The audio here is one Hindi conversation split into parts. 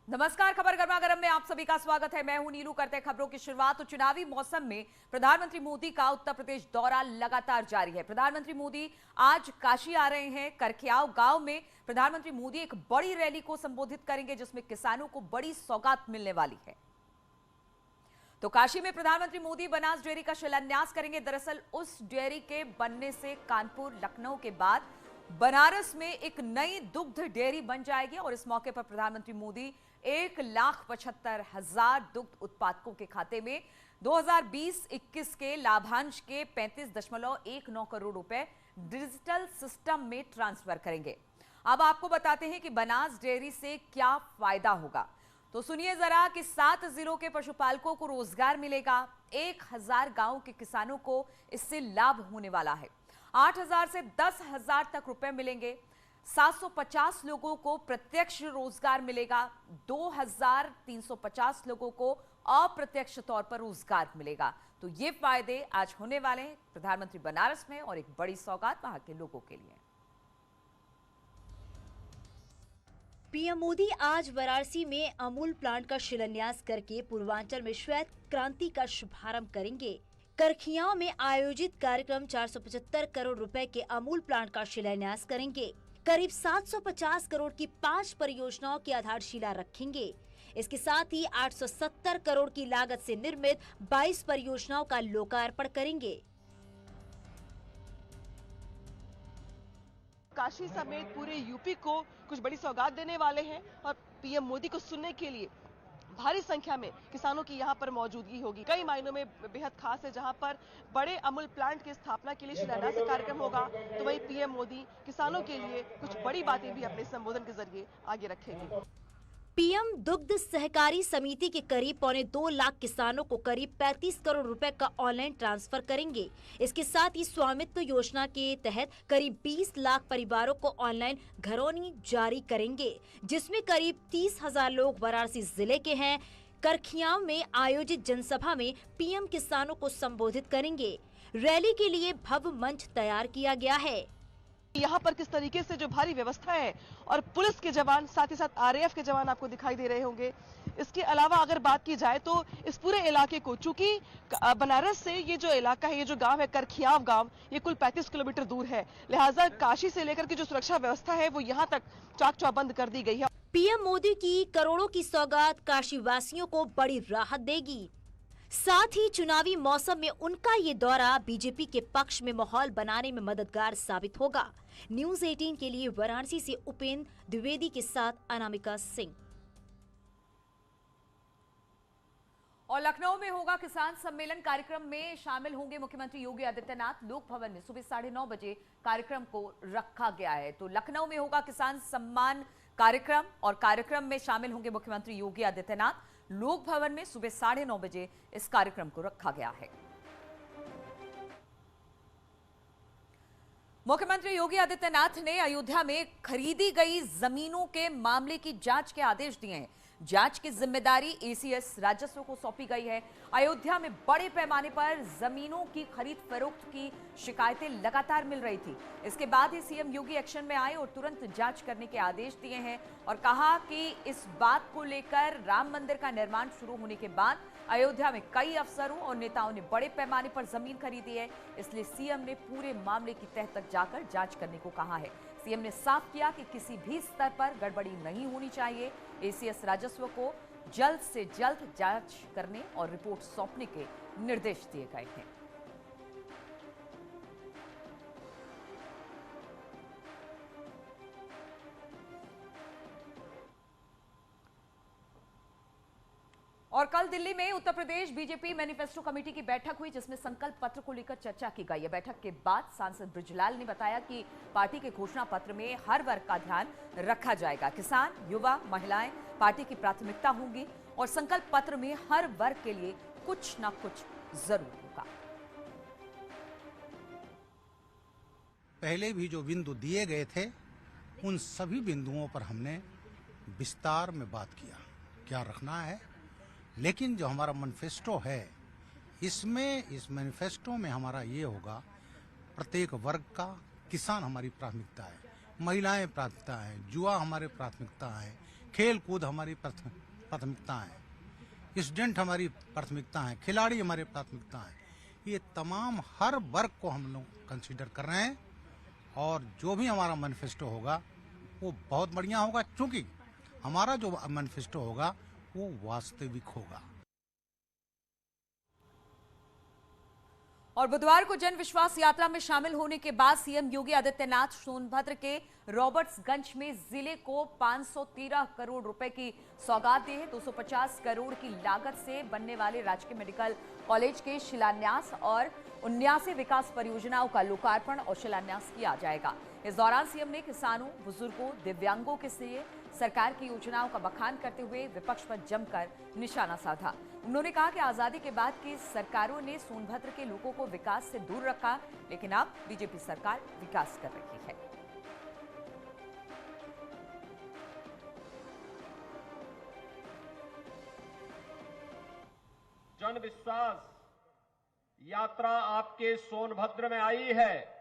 नमस्कार, खबर गर्मा गर्म में आप सभी का स्वागत है। मैं हूं नीलू। करते हैं खबरों की शुरुआत। तो चुनावी मौसम में प्रधानमंत्री मोदी का उत्तर प्रदेश दौरा लगातार जारी है। प्रधानमंत्री मोदी आज काशी आ रहे हैं। करखियाव गांव में प्रधानमंत्री मोदी एक बड़ी रैली को संबोधित करेंगे, जिसमें किसानों को बड़ी सौगात मिलने वाली है। तो काशी में प्रधानमंत्री मोदी बनास डेयरी का शिलान्यास करेंगे। दरअसल उस डेयरी के बनने से कानपुर, लखनऊ के बाद बनारस में एक नई दुग्ध डेयरी बन जाएगी और इस मौके पर प्रधानमंत्री मोदी 1,75,000 दुग्ध उत्पादकों के खाते में 2020-21 के लाभांश के 35.19 करोड़ रुपए डिजिटल सिस्टम में ट्रांसफर करेंगे। अब आपको बताते हैं कि बनास डेयरी से क्या फायदा होगा। तो सुनिए जरा कि 7 जिलों के पशुपालकों को रोजगार मिलेगा। 1,000 गांव के किसानों को इससे लाभ होने वाला है। 8,000 से 10,000 तक रुपए मिलेंगे। 750 लोगों को प्रत्यक्ष रोजगार मिलेगा। 2,350 लोगों को अप्रत्यक्ष तौर पर रोजगार मिलेगा। तो ये फायदे आज होने वाले हैं प्रधानमंत्री बनारस में और एक बड़ी सौगात वहां के लोगों के लिए। पीएम मोदी आज वाराणसी में अमूल प्लांट का शिलान्यास करके पूर्वांचल में श्वेत क्रांति का शुभारंभ करेंगे। करखियाव में आयोजित कार्यक्रम 475 करोड़ रुपए के अमूल प्लांट का शिलान्यास करेंगे। करीब 750 करोड़ की 5 परियोजनाओं की आधारशिला रखेंगे। इसके साथ ही 870 करोड़ की लागत से निर्मित 22 परियोजनाओं का लोकार्पण करेंगे। काशी समेत पूरे यूपी को कुछ बड़ी सौगात देने वाले हैं और पीएम मोदी को सुनने के लिए भारी संख्या में किसानों की यहां पर मौजूदगी होगी। कई मायनों में बेहद खास है, जहां पर बड़े अमूल प्लांट की स्थापना के लिए शिलान्यास कार्यक्रम होगा, तो वहीं पीएम मोदी किसानों के लिए कुछ बड़ी बातें भी अपने संबोधन के जरिए आगे रखेंगे। पीएम दुग्ध सहकारी समिति के करीब 2.25 लाख किसानों को करीब 35 करोड़ रुपए का ऑनलाइन ट्रांसफर करेंगे। इसके साथ ही स्वामित्व योजना के तहत करीब 20 लाख परिवारों को ऑनलाइन घरौनी जारी करेंगे, जिसमें करीब 30,000 लोग वाराणसी जिले के हैं। करखियाव में आयोजित जनसभा में पीएम किसानों को संबोधित करेंगे। रैली के लिए भव्य मंच तैयार किया गया है। यहाँ पर किस तरीके से जो भारी व्यवस्था है और पुलिस के जवान, साथ ही साथ आरएएफ के जवान आपको दिखाई दे रहे होंगे। इसके अलावा अगर बात की जाए तो इस पूरे इलाके को, चूंकि बनारस से ये जो इलाका है, ये जो गांव है करखियाव गांव, ये कुल 35 किलोमीटर दूर है, लिहाजा काशी से लेकर के जो सुरक्षा व्यवस्था है वो यहाँ तक चाक चौबंद कर दी गई है। पीएम मोदी की करोड़ों की सौगात काशी वासियों को बड़ी राहत देगी। साथ ही चुनावी मौसम में उनका ये दौरा बीजेपी के पक्ष में माहौल बनाने में मददगार साबित होगा। न्यूज़ 18 के लिए वाराणसी से उपेंद्र द्विवेदी के साथ अनामिका सिंह। और लखनऊ में होगा किसान सम्मेलन। कार्यक्रम में शामिल होंगे मुख्यमंत्री योगी आदित्यनाथ। लोक भवन में सुबह 9:30 बजे कार्यक्रम को रखा गया है। तो लखनऊ में होगा किसान सम्मान कार्यक्रम और कार्यक्रम में शामिल होंगे मुख्यमंत्री योगी आदित्यनाथ। लोक भवन में सुबह 9:30 बजे इस कार्यक्रम को रखा गया है। मुख्यमंत्री योगी आदित्यनाथ ने अयोध्या में खरीदी गई जमीनों के मामले की जांच के आदेश दिए हैं। जांच की जिम्मेदारी एसीएस राजस्व को सौंपी गई है। अयोध्या में बड़े पैमाने पर जमीनों की खरीद फरोख्त की शिकायतें लगातार मिल रही थी। इसके बाद ही सीएम योगी एक्शन में आए और तुरंत जांच करने के आदेश दिए हैं और कहा कि इस बात को लेकर राम मंदिर का निर्माण शुरू होने के बाद अयोध्या में कई अफसरों और नेताओं ने बड़े पैमाने पर जमीन खरीदी है, इसलिए सीएम ने पूरे मामले की तह तक जाकर जांच करने को कहा है। सीएम ने साफ किया कि किसी भी स्तर पर गड़बड़ी नहीं होनी चाहिए। एसीएस राजस्व को जल्द से जल्द जांच करने और रिपोर्ट सौंपने के निर्देश दिए गए हैं। और कल दिल्ली में Uttar Pradesh BJP manifesto committee की बैठक हुई, जिसमें संकल्प पत्र को लेकर चर्चा की गई है। बैठक के बाद सांसद ब्रजलाल ने बताया कि पार्टी के घोषणा पत्र में हर वर्ग का ध्यान रखा जाएगा। किसान, युवा, महिलाएं पार्टी की प्राथमिकता होंगी और संकल्प पत्र में हर वर्ग के लिए कुछ न कुछ जरूर होगा। पहले भी जो बिंदु दिए गए थे, उन सभी बिंदुओं पर हमने विस्तार में बात किया, क्या रखना है। लेकिन जो हमारा मैनिफेस्टो है, इस मैनिफेस्टो में हमारा ये होगा, प्रत्येक वर्ग का, किसान हमारी प्राथमिकता है, महिलाएं प्राथमिकता है, जुआ हमारे प्राथमिकता है, खेल कूद हमारी प्राथमिकता है, स्टूडेंट हमारी प्राथमिकता है, खिलाड़ी हमारे प्राथमिकता है। ये तमाम हर वर्ग को हम लोग कंसीडर कर रहे हैं और जो भी हमारा मैनिफेस्टो होगा वो बहुत बढ़िया होगा, क्योंकि हमारा जो मैनिफेस्टो होगा वो वास्तविक होगा। और बुधवार को जन विश्वास यात्रा में शामिल होने के बाद सीएम योगी आदित्यनाथ सोनभद्र के रॉबर्ट्सगंज में जिले को 513 करोड़ रुपए की सौगात दी है। 250 करोड़ की लागत से बनने वाले राजकीय मेडिकल कॉलेज के शिलान्यास और 79 विकास परियोजनाओं का लोकार्पण और शिलान्यास किया जाएगा। इस दौरान सीएम ने किसानों, बुजुर्गों, दिव्यांगों के लिए सरकार की योजनाओं का बखान करते हुए विपक्ष पर जमकर निशाना साधा। उन्होंने कहा कि आजादी के बाद की सरकारों ने सोनभद्र के लोगों को विकास से दूर रखा, लेकिन अब बीजेपी सरकार विकास कर रही है। जन विश्वास यात्रा आपके सोनभद्र में आई है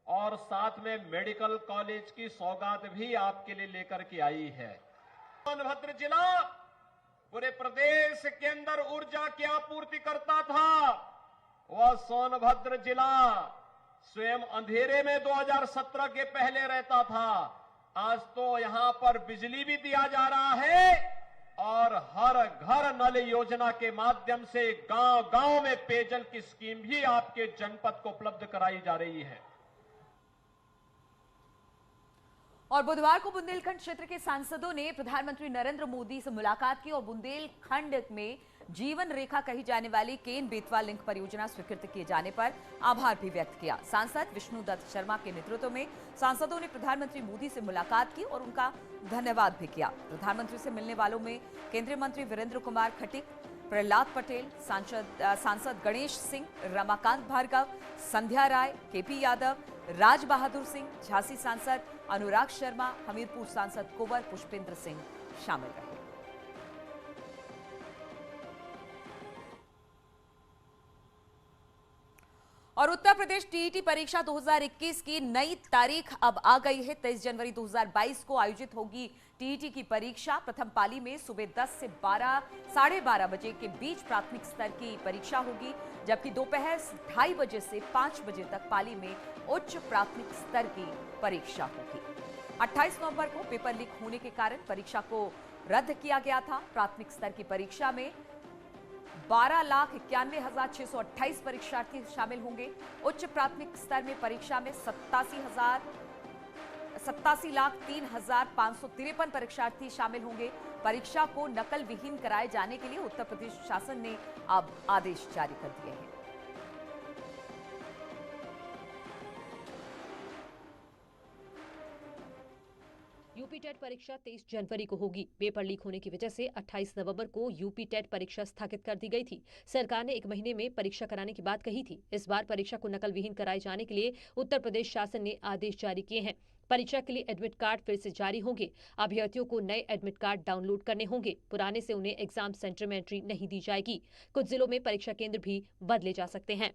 और साथ में मेडिकल कॉलेज की सौगात भी आपके लिए लेकर के आई है। सोनभद्र जिला पूरे प्रदेश के अंदर ऊर्जा की आपूर्ति करता था। वह सोनभद्र जिला स्वयं अंधेरे में 2017 के पहले रहता था। आज तो यहां पर बिजली भी दिया जा रहा है और हर घर नल योजना के माध्यम से गांव-गांव में पेयजल की स्कीम भी आपके जनपद को उपलब्ध कराई जा रही है। और बुधवार को बुंदेलखंड क्षेत्र के सांसदों ने प्रधानमंत्री नरेंद्र मोदी से मुलाकात की और बुंदेलखंड में जीवन रेखा कही जाने वाली केन बेतवा लिंक परियोजना स्वीकृत किए जाने पर आभार भी व्यक्त किया। सांसद विष्णुदत्त शर्मा के नेतृत्व में सांसदों ने प्रधानमंत्री मोदी से मुलाकात की और उनका धन्यवाद भी किया। प्रधानमंत्री से मिलने वालों में केंद्रीय मंत्री वीरेंद्र कुमार खटीक, प्रहलाद पटेल, सांसद गणेश सिंह, रमाकांत भार्गव, संध्या राय, केपी यादव, राज बहादुर सिंह, झांसी सांसद अनुराग शर्मा, हमीरपुर सांसद कुंवर पुष्पेंद्र सिंह शामिल रहे। और उत्तर प्रदेश टीईटी परीक्षा 2021 की नई तारीख अब आ गई है। 23 जनवरी 2022 को आयोजित होगी टीईटी की परीक्षा। प्रथम पाली में सुबह 10 से 12, 12:30 बजे के बीच प्राथमिक स्तर की परीक्षा होगी, जबकि दोपहर 2:30 बजे से 5 बजे तक पाली में उच्च प्राथमिक स्तर की परीक्षा होगी। 28 नवंबर को पेपर लीक होने के कारण परीक्षा को रद्द किया गया था। प्राथमिक स्तर की परीक्षा में 12,91,628 परीक्षार्थी शामिल होंगे। उच्च प्राथमिक स्तर में परीक्षा में 87,03,553 परीक्षार्थी शामिल होंगे। परीक्षा को नकल विहीन कराए जाने के लिए उत्तर प्रदेश शासन ने अब आदेश जारी कर दिए हैं। यूपी टेट परीक्षा 23 जनवरी को होगी। पेपर लीक होने की वजह से 28 नवंबर को यूपी टेट परीक्षा स्थगित कर दी गई थी। सरकार ने 1 महीने में परीक्षा कराने की बात कही थी। इस बार परीक्षा को नकल विहीन कराए जाने के लिए उत्तर प्रदेश शासन ने आदेश जारी किए हैं। परीक्षा के लिए एडमिट कार्ड फिर से जारी होंगे। अभ्यर्थियों को नए एडमिट कार्ड डाउनलोड करने होंगे। पुराने से उन्हें एग्जाम सेंटर में एंट्री नहीं दी जाएगी। कुछ जिलों में परीक्षा केंद्र भी बदले जा सकते हैं।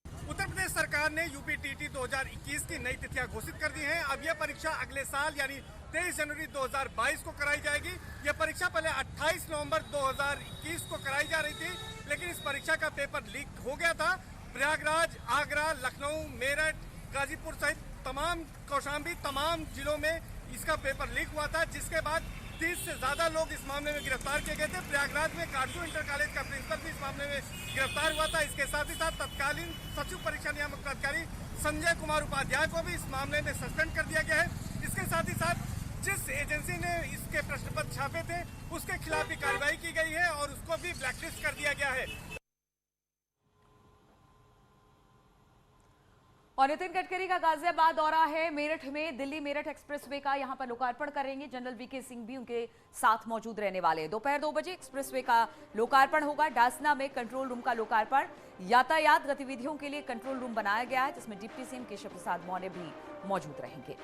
उत्तर प्रदेश सरकार ने यूपी टीटी 2021 की नई तिथियां घोषित कर दी हैं। अब यह परीक्षा अगले साल यानी 23 जनवरी 2022 को कराई जाएगी। यह परीक्षा पहले 28 नवंबर 2021 को कराई जा रही थी, लेकिन इस परीक्षा का पेपर लीक हो गया था। प्रयागराज, आगरा, लखनऊ, मेरठ, गाजीपुर सहित तमाम कौशाम्बी तमाम जिलों में इसका पेपर लीक हुआ था, जिसके बाद 30 से ज्यादा लोग इस मामले में गिरफ्तार किए गए थे। प्रयागराज में काटजू इंटर कॉलेज का प्रिंसिपल भी इस मामले में गिरफ्तार हुआ था। इसके साथ ही साथ तत्कालीन सचिव परीक्षा नियामक प्राधिकारी संजय कुमार उपाध्याय को भी इस मामले में सस्पेंड कर दिया गया है। इसके साथ ही साथ जिस एजेंसी ने इसके प्रश्न पत्र छापे थे उसके खिलाफ भी कार्रवाई की गई है और उसको भी ब्लैकलिस्ट कर दिया गया है। और नितिन गडकरी का गाजियाबाद दौरा है। मेरठ में दिल्ली मेरठ एक्सप्रेसवे का यहां पर लोकार्पण करेंगे। जनरल वीके सिंह भी उनके साथ मौजूद रहने वाले हैं। दोपहर 2 बजे एक्सप्रेसवे का लोकार्पण होगा। डासना में कंट्रोल रूम का लोकार्पण। यातायात गतिविधियों के लिए कंट्रोल रूम बनाया गया है, जिसमें डिप्टी सीएम केशव प्रसाद मौर्य भी मौजूद रहेंगे।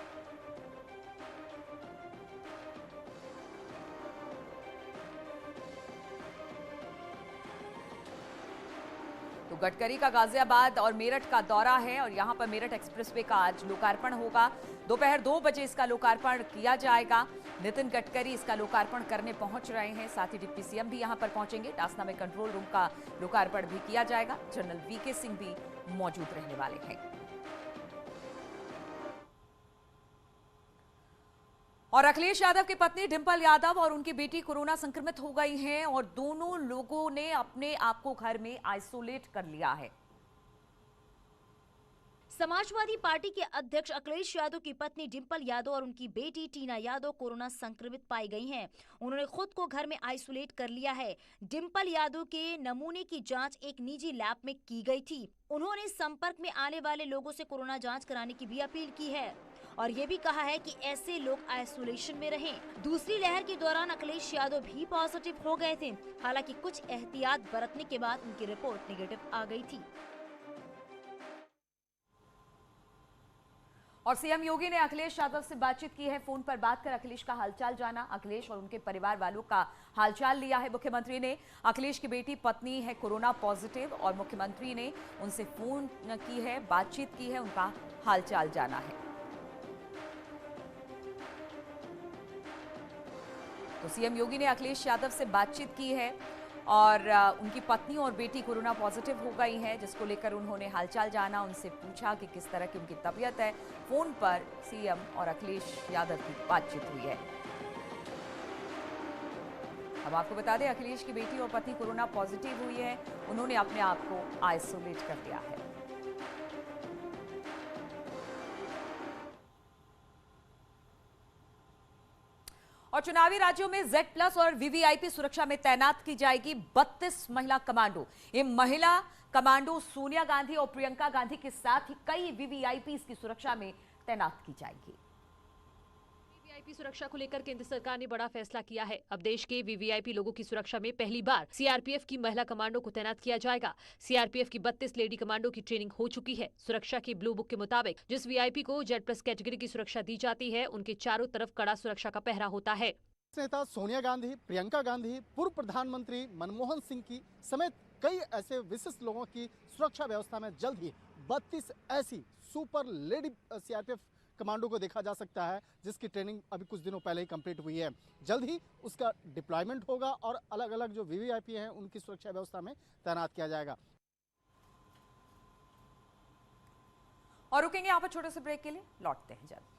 तो गडकरी का गाजियाबाद और मेरठ का दौरा है और यहां पर मेरठ एक्सप्रेसवे का आज लोकार्पण होगा। दोपहर 2 बजे इसका लोकार्पण किया जाएगा। नितिन गडकरी इसका लोकार्पण करने पहुंच रहे हैं, साथ ही डिप्टी सीएम भी यहां पर पहुंचेंगे। टासना में कंट्रोल रूम का लोकार्पण भी किया जाएगा। जनरल वीके सिंह भी मौजूद रहने वाले हैं। और अखिलेश यादव की पत्नी डिंपल यादव और उनकी बेटी कोरोना संक्रमित हो गई हैं और दोनों लोगों ने अपने आप को घर में आइसोलेट कर लिया है। समाजवादी पार्टी के अध्यक्ष अखिलेश यादव की पत्नी डिंपल यादव और उनकी बेटी टीना यादव कोरोना संक्रमित पाई गई हैं। उन्होंने खुद को घर में आइसोलेट कर लिया है। डिंपल यादव के नमूने की जांच एक निजी लैब में की गई थी। उन्होंने संपर्क में आने वाले लोगों से कोरोना जांच कराने की भी अपील की है और ये भी कहा है कि ऐसे लोग आइसोलेशन में रहें। दूसरी लहर के दौरान अखिलेश यादव भी पॉजिटिव हो गए थे। हालांकि कुछ एहतियात बरतने के बाद उनकी रिपोर्ट नेगेटिव आ गई थी। और सीएम योगी ने अखिलेश यादव से बातचीत की है। फोन पर बात कर अखिलेश का हालचाल जाना, अखिलेश और उनके परिवार वालों का हालचाल लिया है। मुख्यमंत्री ने अखिलेश की बेटी पत्नी है कोरोना पॉजिटिव और मुख्यमंत्री ने उनसे फोन की है, बातचीत की है, उनका हालचाल जाना है। तो सीएम योगी ने अखिलेश यादव से बातचीत की है और उनकी पत्नी और बेटी कोरोना पॉजिटिव हो गई है, जिसको लेकर उन्होंने हालचाल जाना, उनसे पूछा कि किस तरह की उनकी तबीयत है। फोन पर सीएम और अखिलेश यादव की बातचीत हुई है। अब आपको बता दें, अखिलेश की बेटी और पत्नी कोरोना पॉजिटिव हुई है। उन्होंने अपने आप को आइसोलेट कर लिया है। और चुनावी राज्यों में Z+ और VVIP सुरक्षा में तैनात की जाएगी 32 महिला कमांडो। ये महिला कमांडो सोनिया गांधी और प्रियंका गांधी के साथ ही कई VVIPs की सुरक्षा में तैनात की जाएगी। वीवीआईपी सुरक्षा को लेकर केंद्र सरकार ने बड़ा फैसला किया है। अब देश के वीवीआईपी लोगों की सुरक्षा में पहली बार सीआरपीएफ की महिला कमांडो को तैनात किया जाएगा। सीआरपीएफ की 32 लेडी कमांडो की ट्रेनिंग हो चुकी है। सुरक्षा की ब्लू बुक के मुताबिक जिस वीआईपी को Z+ कैटेगरी की सुरक्षा दी जाती है, उनके चारों तरफ कड़ा सुरक्षा का पहरा होता है। नेता सोनिया गांधी, प्रियंका गांधी, पूर्व प्रधानमंत्री मनमोहन सिंह की समेत कई ऐसे विशिष्ट लोगों की सुरक्षा व्यवस्था में जल्द ही 32 ऐसी सुपर लेडी सीआरपीएफ कमांडो को देखा जा सकता है, जिसकी ट्रेनिंग अभी कुछ दिनों पहले ही कंप्लीट हुई है। जल्द ही उसका डिप्लॉयमेंट होगा और अलग अलग जो वीवीआईपी हैं उनकी सुरक्षा व्यवस्था में तैनात किया जाएगा। और रुकेंगे यहाँ पर छोटे से ब्रेक के लिए, लौटते हैं जल्द।